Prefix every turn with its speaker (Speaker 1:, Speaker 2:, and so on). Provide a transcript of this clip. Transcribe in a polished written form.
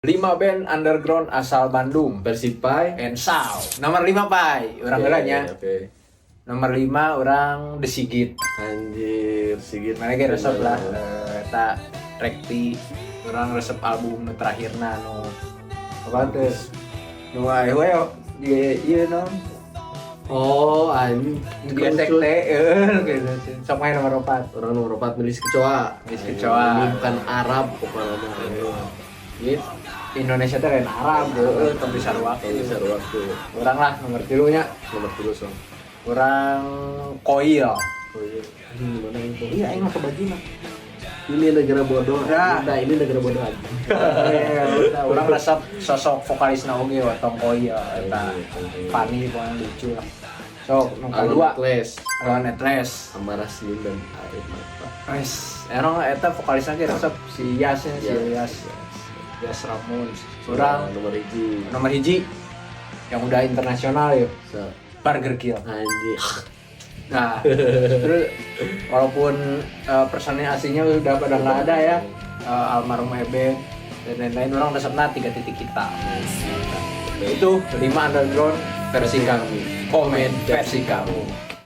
Speaker 1: 5 band underground asal Bandung.
Speaker 2: Persib Pai.
Speaker 1: Ensau. Nomor 5 Pai, orang gelanya.
Speaker 2: Oke.
Speaker 1: Nomor 5 orang The Sigit.
Speaker 2: Anjir, Sigit.
Speaker 1: Mana ge resep lah eta rekti orang resep album nu terakhirna nu apa teh? Nu we ieu non.
Speaker 2: Oh, anjing.
Speaker 1: Dia tek teh gitu. Sok main nomor 4.
Speaker 2: Orang nomor 4 milis kecoa.
Speaker 1: Milis kecoa.
Speaker 2: Ini bukan Arab pokoknya.
Speaker 1: Gitu. Indonesia teh lain Arab heueuh tong bisa waktu.
Speaker 2: Bisa waktu.
Speaker 1: Urang lah nomor 3 nya.
Speaker 2: Nomor 3 song.
Speaker 1: Urang Koil.
Speaker 2: Oh iya. Gimana itu?
Speaker 1: Iya, aing mah kebagi mah.
Speaker 2: Ini negara bodoh.
Speaker 1: Ya.
Speaker 2: Nah, ini negara bodoh aja.
Speaker 1: Urang resep sosok vokalisna oge Tong Koil eta. Funny pokoknya lucu lah. Sok nomor 2
Speaker 2: Clash.
Speaker 1: Alon Etles.
Speaker 2: Sama Raslin dan Air Mata.
Speaker 1: Wes, erong eta vokalisna ge resep si Yas nya, si Yas. Yas Ramon. Urang
Speaker 2: nomor 1.
Speaker 1: nomor 1 yang udah internasional ya. Burger Kill.
Speaker 2: Anjir.
Speaker 1: Nah, terus walaupun personil aslinya udah pada nggak ada ya, almarhum Eben dan lain-lain, orang resepnya 3 titik kita. Itu 5 underground versi kami, komen versi kamu.